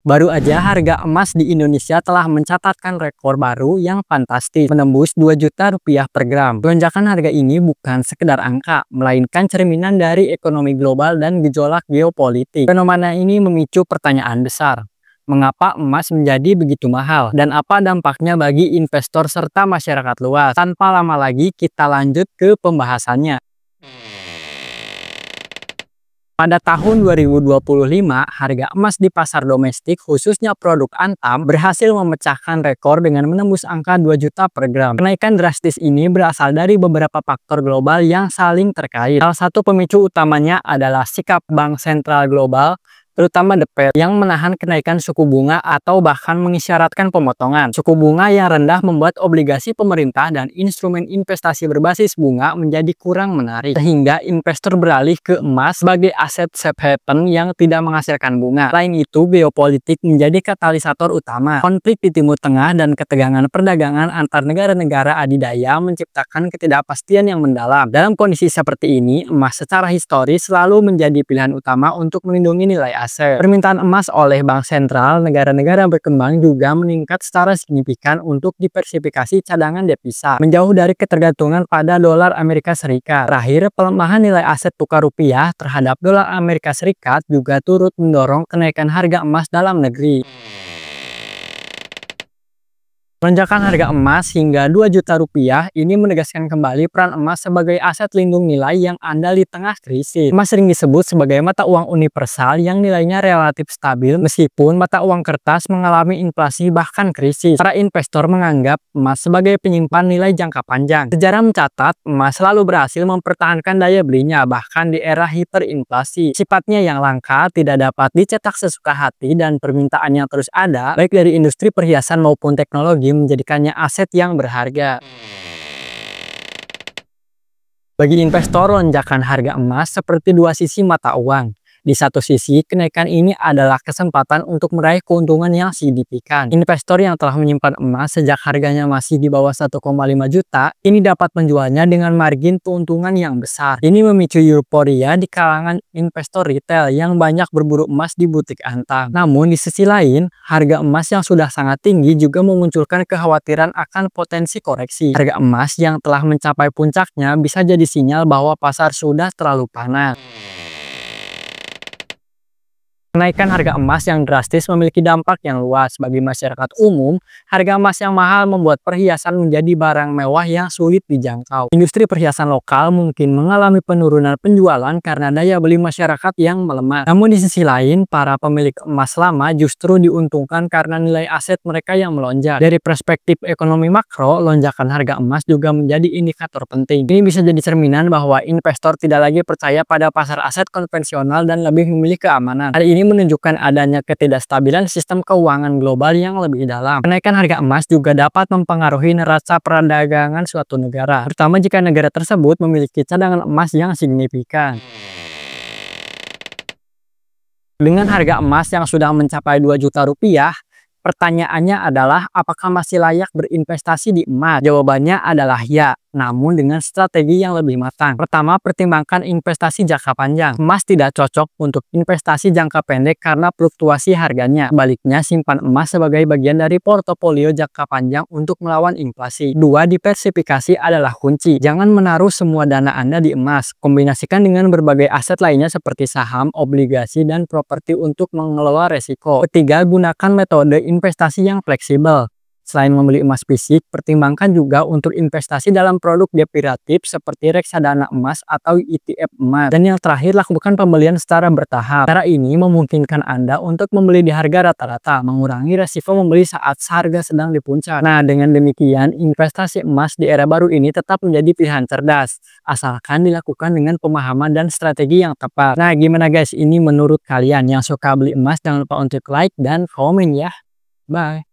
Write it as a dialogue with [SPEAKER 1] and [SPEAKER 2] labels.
[SPEAKER 1] Baru aja harga emas di Indonesia telah mencatatkan rekor baru yang fantastis, menembus Rp2 juta per gram. Lonjakan harga ini bukan sekedar angka, melainkan cerminan dari ekonomi global dan gejolak geopolitik. Fenomena ini memicu pertanyaan besar. Mengapa emas menjadi begitu mahal? Dan apa dampaknya bagi investor serta masyarakat luas? Tanpa lama lagi, kita lanjut ke pembahasannya. Pada tahun 2025, harga emas di pasar domestik, khususnya produk Antam, berhasil memecahkan rekor dengan menembus angka 2 juta per gram. Kenaikan drastis ini berasal dari beberapa faktor global yang saling terkait. Salah satu pemicu utamanya adalah sikap bank sentral global, terutama The Fed, yang menahan kenaikan suku bunga atau bahkan mengisyaratkan pemotongan. Suku bunga yang rendah membuat obligasi pemerintah dan instrumen investasi berbasis bunga menjadi kurang menarik, sehingga investor beralih ke emas sebagai aset safe haven yang tidak menghasilkan bunga. Selain itu, geopolitik menjadi katalisator utama. Konflik di Timur Tengah dan ketegangan perdagangan antar negara-negara adidaya menciptakan ketidakpastian yang mendalam. Dalam kondisi seperti ini, emas secara historis selalu menjadi pilihan utama untuk melindungi nilai aset. Permintaan emas oleh bank sentral negara-negara berkembang juga meningkat secara signifikan untuk diversifikasi cadangan devisa, menjauh dari ketergantungan pada dolar Amerika Serikat. Terakhir, pelemahan nilai aset tukar rupiah terhadap dolar Amerika Serikat juga turut mendorong kenaikan harga emas dalam negeri. Lonjakan harga emas hingga 2 juta rupiah ini menegaskan kembali peran emas sebagai aset lindung nilai yang andal di tengah krisis. Emas sering disebut sebagai mata uang universal yang nilainya relatif stabil meskipun mata uang kertas mengalami inflasi bahkan krisis. Para investor menganggap emas sebagai penyimpan nilai jangka panjang. Sejarah mencatat emas selalu berhasil mempertahankan daya belinya bahkan di era hiperinflasi. Sifatnya yang langka, tidak dapat dicetak sesuka hati, dan permintaan yang terus ada baik dari industri perhiasan maupun teknologi menjadikannya aset yang berharga. Bagi investor, lonjakan harga emas seperti dua sisi mata uang. Di satu sisi, kenaikan ini adalah kesempatan untuk meraih keuntungan yang signifikan. Investor yang telah menyimpan emas sejak harganya masih di bawah 1,5 juta, ini dapat menjualnya dengan margin keuntungan yang besar. Ini memicu euforia di kalangan investor retail yang banyak berburu emas di butik Antam. Namun, di sisi lain, harga emas yang sudah sangat tinggi juga memunculkan kekhawatiran akan potensi koreksi. Harga emas yang telah mencapai puncaknya bisa jadi sinyal bahwa pasar sudah terlalu panas. Kenaikan harga emas yang drastis memiliki dampak yang luas bagi masyarakat umum. Harga emas yang mahal membuat perhiasan menjadi barang mewah yang sulit dijangkau. Industri perhiasan lokal mungkin mengalami penurunan penjualan karena daya beli masyarakat yang melemah. Namun di sisi lain, para pemilik emas lama justru diuntungkan karena nilai aset mereka yang melonjak. Dari perspektif ekonomi makro, lonjakan harga emas juga menjadi indikator penting. Ini bisa jadi cerminan bahwa investor tidak lagi percaya pada pasar aset konvensional dan lebih memilih keamanan. Hal ini menunjukkan adanya ketidakstabilan sistem keuangan global yang lebih dalam. Kenaikan harga emas juga dapat mempengaruhi neraca perdagangan suatu negara, terutama jika negara tersebut memiliki cadangan emas yang signifikan. Dengan harga emas yang sudah mencapai 2 juta rupiah, pertanyaannya adalah apakah masih layak berinvestasi di emas? Jawabannya adalah ya, namun dengan strategi yang lebih matang. Pertama, pertimbangkan investasi jangka panjang. Emas tidak cocok untuk investasi jangka pendek karena fluktuasi harganya. Sebaliknya, simpan emas sebagai bagian dari portofolio jangka panjang untuk melawan inflasi. Dua, diversifikasi adalah kunci. Jangan menaruh semua dana Anda di emas. Kombinasikan dengan berbagai aset lainnya seperti saham, obligasi, dan properti untuk mengelola resiko. Ketiga, gunakan metode investasi yang fleksibel. Selain membeli emas fisik, pertimbangkan juga untuk investasi dalam produk derivatif seperti reksadana emas atau ETF emas. Dan yang terakhir, lakukan pembelian secara bertahap. Cara ini memungkinkan Anda untuk membeli di harga rata-rata, mengurangi resiko membeli saat harga sedang di puncak. Nah, dengan demikian, investasi emas di era baru ini tetap menjadi pilihan cerdas, asalkan dilakukan dengan pemahaman dan strategi yang tepat. Nah, gimana guys? Ini menurut kalian yang suka beli emas? Jangan lupa untuk like dan komen ya. Bye.